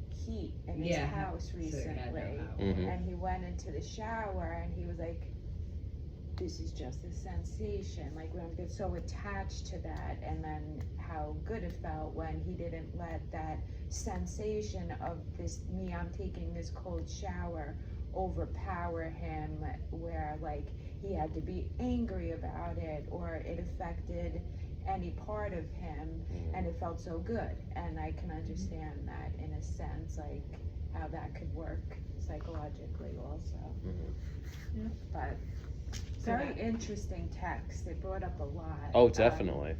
heat in his house So he had no recently, power. Mhm. and he went into the shower and he was like, this is just a sensation. Like we don't get so attached to that, and then how good it felt when he didn't let that sensation of this I'm taking this cold shower overpower him, where like he had to be angry about it or it affected any part of him, and it felt so good. And I can understand that in a sense, like how that could work psychologically also. Mhm. But very interesting text. It brought up a lot. Oh, definitely.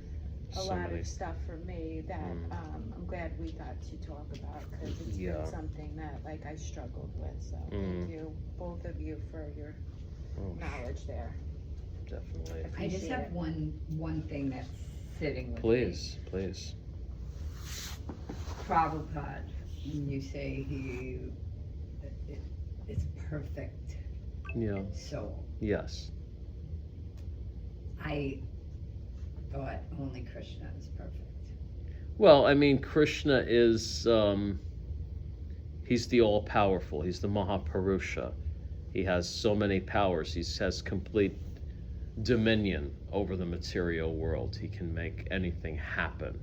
A So lot many. of stuff for me that I'm glad we got to talk about, because it's Yeah. been something that like I struggled with. So thank you, both of you, for your Oh, knowledge there. definitely. I just have one thing that's sitting with me. Please. Prabhupada, when you say it's perfect Yeah. soul. Yes. I thought only Krishna is perfect. Well, I mean, Krishna is, he's the all-powerful. He's the Mahapurusha. He has so many powers. He has complete dominion over the material world. He can make anything happen.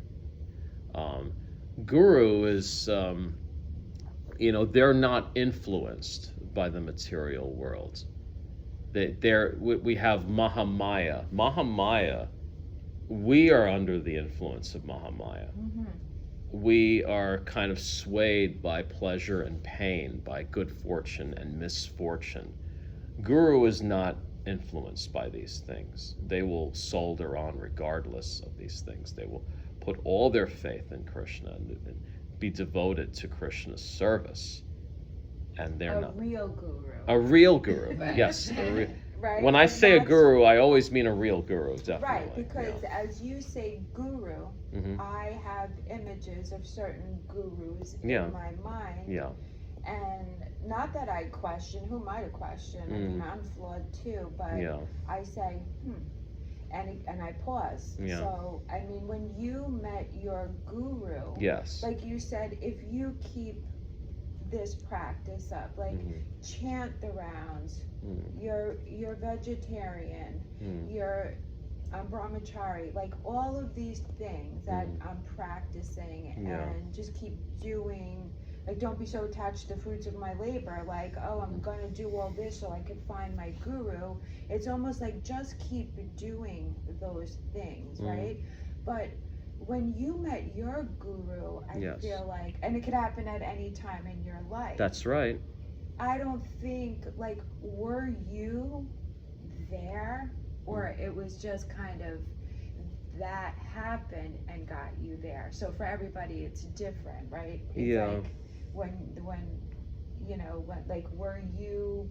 Guru is, they're not influenced by the material world. We have Mahamaya. Mahamaya, we are under the influence of Mahamaya. We are kind of swayed by pleasure and pain, by good fortune and misfortune. Guru is not influenced by these things. They will soldier on regardless of these things. They will put all their faith in Krishna and be devoted to Krishna's service. And they're not Real guru. a real guru. Right. Yes. Right? When I And say a that's- guru, I always mean a real guru, definitely. Right, because as you say guru, Mhm. I have images of certain gurus Yeah. in my mind. Yeah. And not that I question, who am I to question? I mean, I'm flawed too, but Yeah. I say, and I pause. Yeah. So, I mean, when you met your guru, Yes. like you said, if you keep this practice up, like chant the rounds, you're vegetarian, you're brahmachari, like all of these things that I'm practicing, Yeah. and just keep doing. Like, don't be so attached to the fruits of my labor, like, oh, I'm gonna do all this so I could find my guru. It's almost like just keep doing those things, right? But when you met your guru, I Yes. feel like, and it could happen at any time in your life. That's right. I don't think, like, were you there, or it was just kind of that happened and got you there? So for everybody, it's different, right? It's Yeah. like when like, were you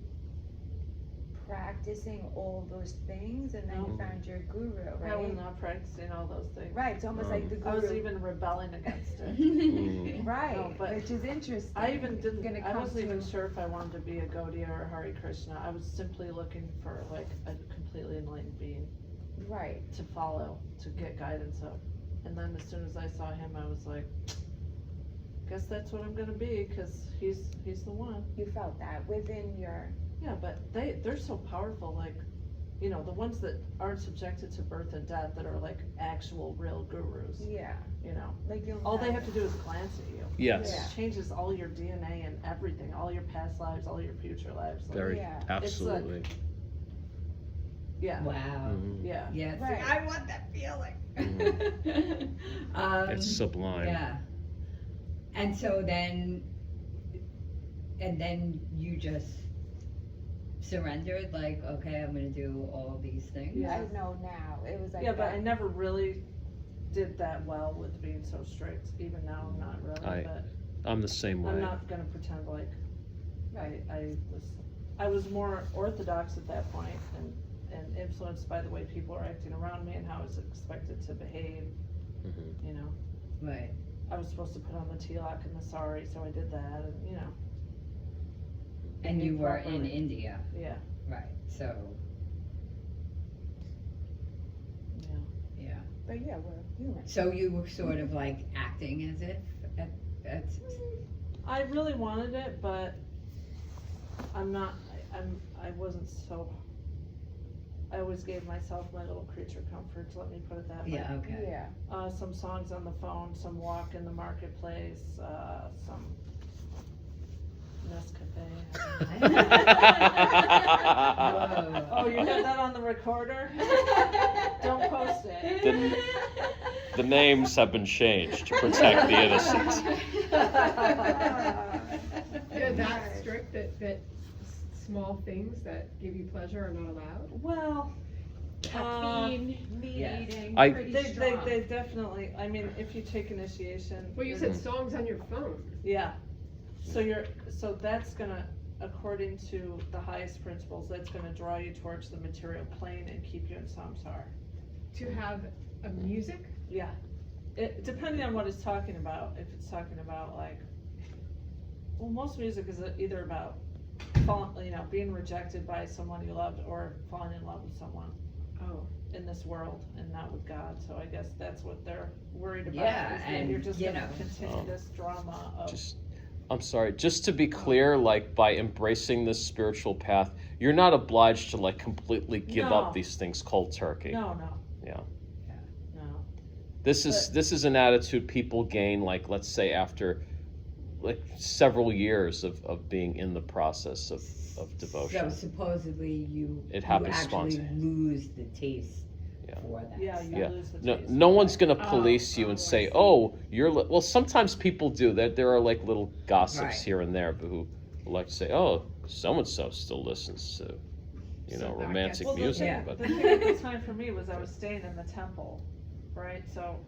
practicing all those things, and then you No. found your guru, I was right? not practicing all those things. Right, it's almost like the I was guru, even rebelling against it. Mm. right, No, but which is interesting. I even Gonna didn't, I come wasn't even to- sure if I wanted to be a Gaudiya or a Hare Krishna. I was simply looking for like a completely enlightened being Right, to follow, to get guidance of. And then as soon as I saw him, I was like, guess that's what I'm gonna be, cause he's the one. you felt that within your, Yeah, but they're so powerful, like, you know, the ones that aren't subjected to birth and death, that are like actual real gurus, yeah, you know. like you'll All they know. have to do is glance at you. Yes. Yeah. It changes all your DNA and everything, all your past lives, all your future lives. Like, Very, Yeah. absolutely. yeah, Wow. Mhm. yeah. Yeah, see, Right. I want that feeling. It's sublime. Yeah. And so then you just surrendered, like, okay, I'm gonna do all these things. Yeah. I know now, it was like Yeah, but that. I never really did that well with being so strict. Even now, I'm not really, but I'm the same I'm way. not gonna pretend like I was more orthodox at that point, and influenced by the way people are acting around me and how I was expected to behave, Mhm. you know. Right. I was supposed to put on the tilak and the sari, so I did that, and you know. And you were in Properly. India, Yeah, right, so, yeah. yeah. But yeah, we're human. So you were sort of like acting as if at I really wanted it, but I'm not, I wasn't so, I always gave myself my little creature comforts, let me put it that way. yeah, okay. Yeah, Some songs on the phone, some walk in the marketplace, some Nescafe. Oh, you have that on the recorder? Don't post it. The names have been changed to protect the innocent. They're that strict that small things that give you pleasure are not allowed? Well, caffeine, meat Yes. eating, I- pretty they strong. definitely, I mean, if you take initiation. Well, you said songs on your phone. Yeah, so that's gonna, according to the highest principles, that's gonna draw you towards the material plane and keep you in samsara. To have a music? Yeah, depending on what it's talking about, if it's talking about like, well, most music is either about being rejected by someone you loved, or falling in love with someone Oh. in this world and not with God, so I guess that's what they're worried about, Yeah, is that and, you're just you gonna know, continue this drama of. I'm sorry, just to be clear, like by embracing this spiritual path, you're not obliged to like completely give No. up these things cold turkey. No. Yeah. No. This is an attitude people gain, like let's say after like several years of being in the process of So devotion. supposedly It happens actually spontaneously. lose the taste Yeah. for that Yeah, stuff. you Yeah. lose the No, taste. no one's gonna Oh, police you oh, and I say, see. "Oh, you're." Well, sometimes people do that. There are like little gossips Right. here and there who like to say, "Oh, so and so still listens to, So that romantic gets- music." Yeah. But The thing at the time for me was I was staying in the temple, right? So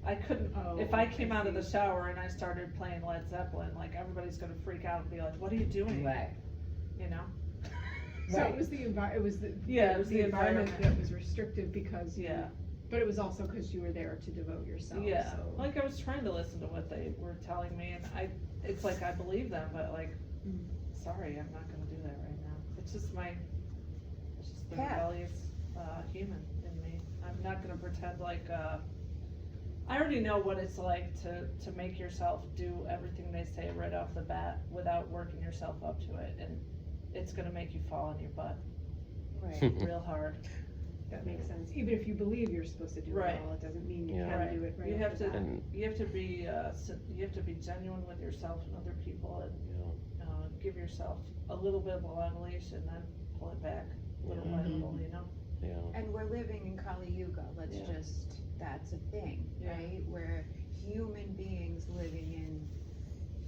I couldn't, Oh, if I came I out of the see. shower and I started playing Led Zeppelin, like everybody's gonna freak out and be like, what are you doing? Right. You know? So Right. it was it was the Yeah, it was the environment environment. that was restrictive because Yeah. but it was also because you were there to devote yourself. Yeah, So. like I was trying to listen to what they were telling me, and it's like I believe them, but like, Mm. sorry, I'm not gonna do that right now. It's just the Path. rebellious, human in me. I'm not gonna pretend like, I already know what it's like to make yourself do everything they say right off the bat without working yourself up to it, and it's gonna make you fall on your butt Right. real hard. That makes sense. Even if you believe you're supposed to do Right. it all, it doesn't mean you Yeah. can Right. do it right You off have the to- bat. and You have to be genuine with yourself and other people, and give yourself a little bit of a long leash and then pull it back little by Mhm. little, you know? yeah. And we're living in Kali Yuga, Yeah. that's a thing, Yeah. right? We're human beings living in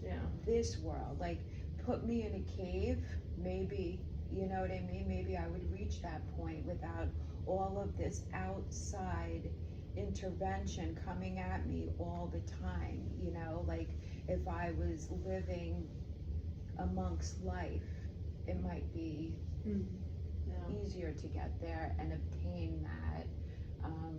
Yeah. this world. Like, put me in a cave, maybe, you know what I mean? Maybe I would reach that point without all of this outside intervention coming at me all the time, like if I was living amongst life, it might be Mm. Yeah. order to get there and obtain that.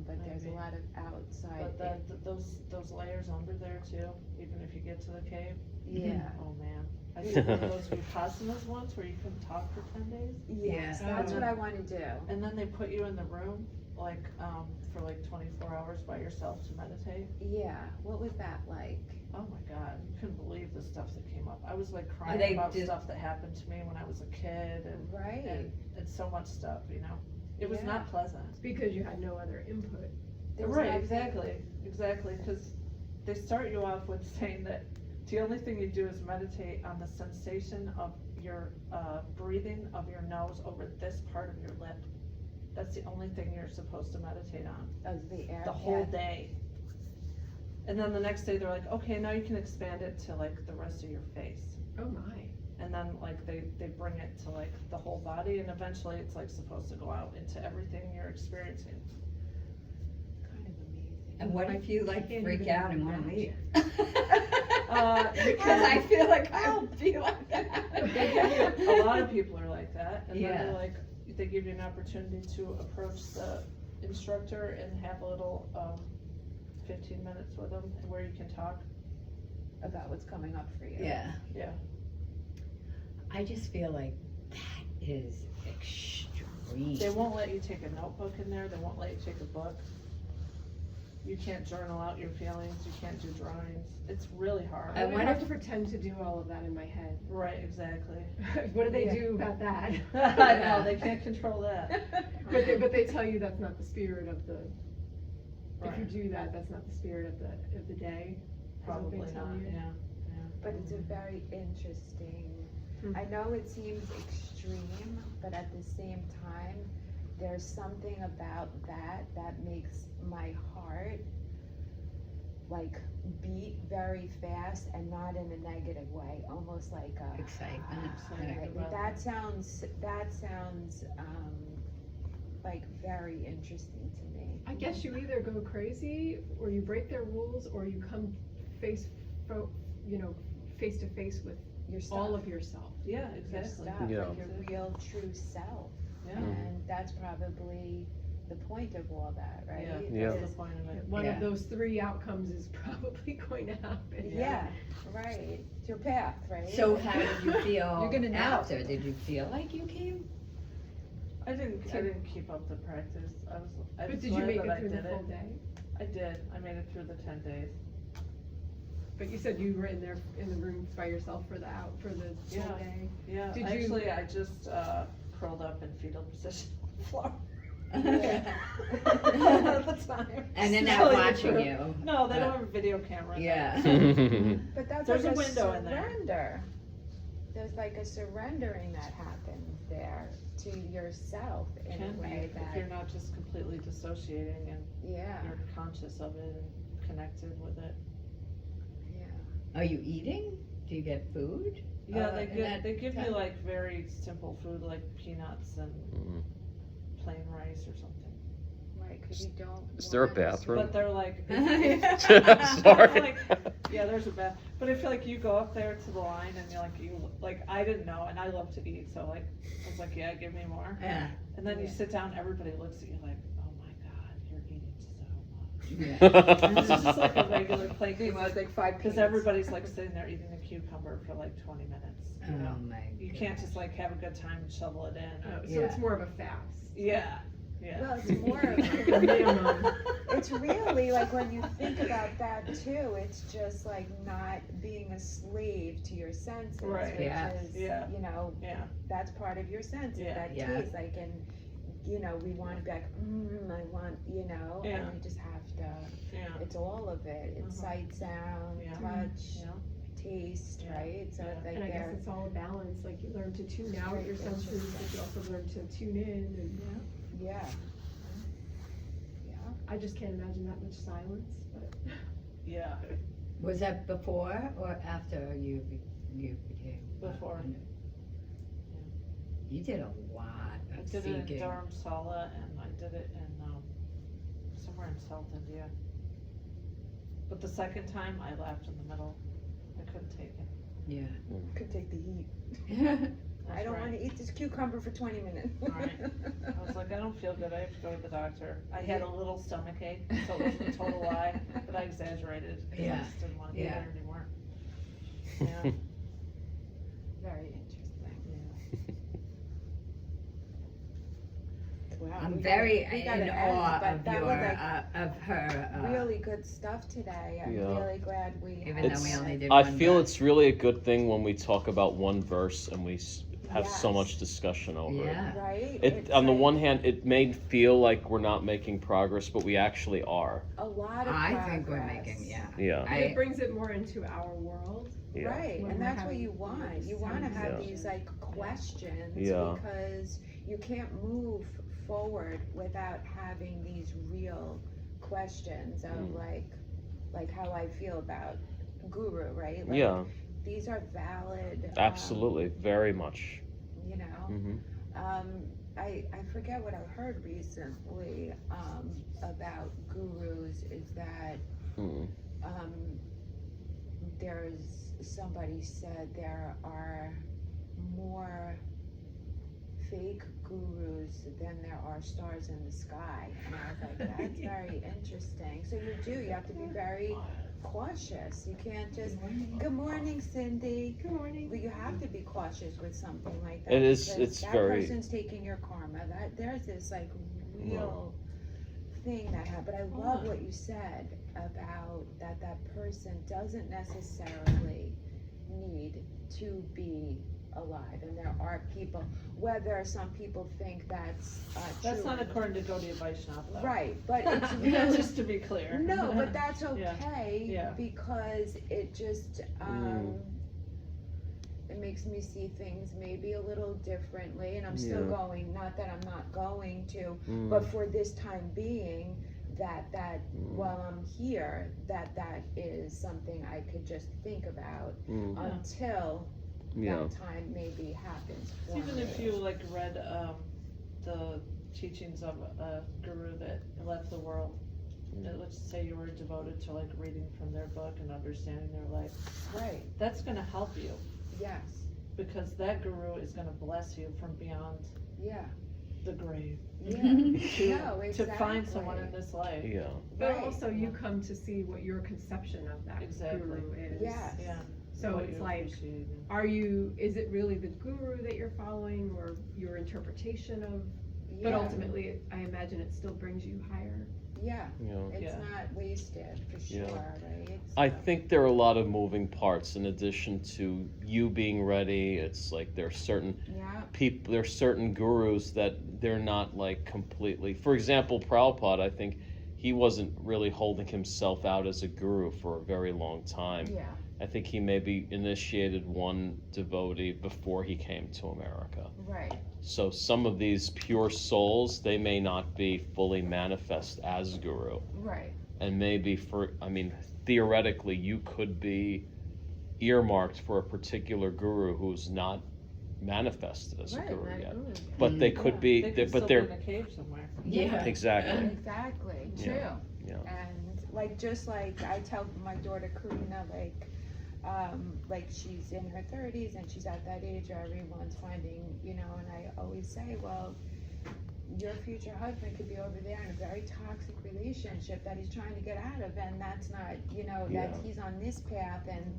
But there's a Maybe. lot of outside. But those layers under there too, even if you get to the cave, Yeah. oh man. I did one of those Vipassanas once where you couldn't talk for 10 days. Yes, Yeah. that's what I want to do. And then they put you in the room, like, for like 24 hours by yourself to meditate. Yeah. What was that like? Oh my God, you couldn't believe the stuff that came up. I was like Are crying they about just- stuff that happened to me when I was a kid and Right. so much stuff, you know? It was Yeah. not pleasant. It's because you had no other input. There was Right, nothing- exactly, because they start you off with saying that the only thing you do is meditate on the sensation of your breathing of your nose over this part of your lip. That's the only thing you're supposed to meditate on Of the air. the whole day. And then the next day they're like, okay, now you can expand it to like the rest of your face. Oh my. And then like they bring it to like the whole body, and eventually it's like supposed to go out into everything you're experiencing. Kind of amazing. And what if you like Can't freak even out and wanna leave? You Because I can. feel like I would be like A that. lot of people are like that, and then Yeah. they're like, they give you an opportunity to approach the instructor and have a little 15 minutes with them where you can talk. About what's coming up for you. Yeah. Yeah. I just feel like that is extreme. They won't let you take a notebook in there, they won't let you take a book. You can't journal out your feelings, you can't do drawings, it's really hard. I I would wonder have to pretend to do all of that in my head. Right, exactly. What do they Yeah. do about that? I know, they can't control that. But they tell you that's not the spirit of the, if you Right. do that, that's not the spirit of the day. Is what they Probably tell not, you. yeah. But it's a very interesting, Hmm. I know it seems extreme, but at the same time, there's something about that makes my heart like beat very fast and not in a negative way, almost like a Excitement. Like, that sounds like very interesting to me. I guess you either go crazy, or you break their rules, or you come face to face with Your stuff, all of yourself. Yeah, your exactly. stuff, Yeah. like your real true self. Yeah. And that's probably the point of all that, right? Yeah, Yeah. that's the point of it. One Yeah. of those three outcomes is probably going to happen. Yeah, right. It's your path, right? So how did you feel You're gonna know. after? Did you feel like you came? I didn't keep up the practice. I But was did you glad make that it I through the did full it. day? I did. I made it through the 10 days. But you said you were in there in the room by yourself for the full Yeah. day. Yeah, Did you- actually, I just curled up in fetal position on the floor. And At the time. they're not Tell you the watching truth. you. No, they don't have a video camera. in there. Yeah. But that's There's like a window in there. surrender. There's like a surrendering that happens there to yourself in Can a be, way if you're that, not just completely dissociating and yeah, you're conscious of it and connected with it. yeah. Are you eating? Do you get food? Yeah, in they give you time? like very simple food like peanuts and Mm. plain rice or something. Right, cause you don't. Is there a want- bathroom? But they're like, Sorry. Like, yeah, there's a bath. But I feel like you go up there to the line and you're like, I didn't know, and I love to eat, so like, I was like, yeah, give me more. Yeah. And then you Yeah. sit down, everybody looks at you like, oh my God, you're eating so much. Yeah. And it's just like a regular plate, They want like 5 because peanuts. everybody's like sitting there eating a cucumber for like 20 minutes, you know? Oh my. You can't just like have a good time and shovel it in. Oh, so Yeah. it's more of a fast. Yeah, yeah. Well, it's more of Like a minimum. It's really like when you think about that too, it's just like not being a slave to your senses, Right. which Yeah. is, Yeah. you know, Yeah, that's part of your senses, Yeah. that Yeah. taste, like, and, you know, we want to be like, I want, you know, Yeah. and we just have to, yeah, it's all of it, it's Mhm. sight, sound, Yeah. touch, yeah. taste, Yeah. right, so Yeah. it's like And I guess they're, it's all a balance, like you learn to tune out Right, your that's senses, just- but you also learn to tune in, and yeah. Yeah, I just can't imagine that much silence, but. Yeah, Was that before or after you became? Before. You did a lot I of did it in seeking. Dharamsala and I did it in, somewhere in South India. But the second time, I laughed in the middle. I couldn't take it. Yeah. could take the heat. That's I don't right. wanna eat this cucumber for 20 minutes. Right. I was like, I don't feel good, I have to go to the doctor. I had a little stomach ache, so it wasn't a total lie, but I exaggerated, because I Yeah. just didn't wanna be Yeah. there anymore. Yeah, Very interesting. yeah. Wow, I'm we very gotta in end, awe but of that your, was like of her, really good stuff today. I'm Yeah. really glad we even had though we It's- only did I one feel verse. it's really a good thing when we talk about one verse and we have so Yes. much discussion over it. Yeah. right. It It's on the like one hand, it may feel like we're not making progress, but we actually are. a lot of I progress. think we're making, yeah. Yeah. And it brings it more into our world. Yeah. Right, When and we're that's what having, you you know, want. these You want to have Yeah. these like questions Yeah. because you can't move forward without having these real questions of Mm. like how I feel about guru, right? Like, Yeah, these are valid. absolutely, very much. You know, Hmm. I forget what I heard recently about gurus is that Mm. there's somebody said there are more fake gurus than there are stars in the sky, and I was like, that's very interesting. So you have to be very cautious. You can't just good morning, Cindy. Good morning. Well, you have to be cautious with something like that. It is- because it's that very- person's taking your karma. That there's this like real thing that happened. But I love what you said about that person doesn't necessarily need to be alive, and there are people. Whether some people think that's That's true not or according to Gaudiya Vaishnava though. right, but it's really Just to be clear. no, but that's Yeah. okay Yeah. because it just it makes me see things maybe a little differently, and I'm still Yeah. going. Not that I'm not going to, Mm. but for this time being, that while I'm here, that is something I could just think about Mm. Yeah. until Yeah. that time maybe happens for Even me. if you like read the teachings of a guru that left the world, let's say you were devoted to like reading from their book and understanding their life, Right. that's gonna help you Yes. because that guru is gonna bless you from beyond Yeah. the grave Yeah. to, No, to find someone exactly. in this life. Yeah. But Right. also you come to see what your conception of that Exactly. guru is. Yes. Yeah. So What it's you like, appreciate, is it really the guru that you're following or your interpretation of, but Yeah. ultimately, I imagine it still brings you higher. Yeah. Yeah. It's Yeah. not wasted for sure, Yeah. right? I think there are a lot of moving parts in addition to you being ready. It's like there are certain Yeah. people, there are certain gurus that they're not like completely. For example, Prabhupada, I think he wasn't really holding himself out as a guru for a very long time. Yeah. I think he maybe initiated one devotee before he came to America. Right. So some of these pure souls, they may not be fully manifest as guru. Right. And maybe theoretically, you could be earmarked for a particular guru who's not manifested as a Right. guru Right. yet. Ooh. But they could be, They could but still they're be in a cave somewhere. Yeah. exactly. Exactly. True. Yeah. Yeah. And just like I tell my daughter Karina, like she's in her 30s and she's at that age where everyone's finding, and I always say, well, your future husband could be over there in a very toxic relationship that he's trying to get out of, and that's not, that Yeah. he's on this path, and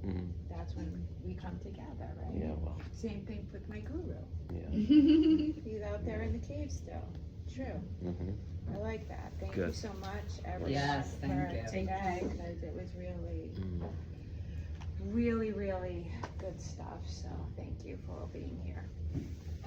Mhm. that's when we come together, right? Yeah. Well. Same thing with my guru. Yeah. He's out there in the cave still. True. Hmm. I like that. Thank you Good. so much, everyone, Yes, thank for you. today, because it was really, Mm. really, really good stuff. So thank you for all being here.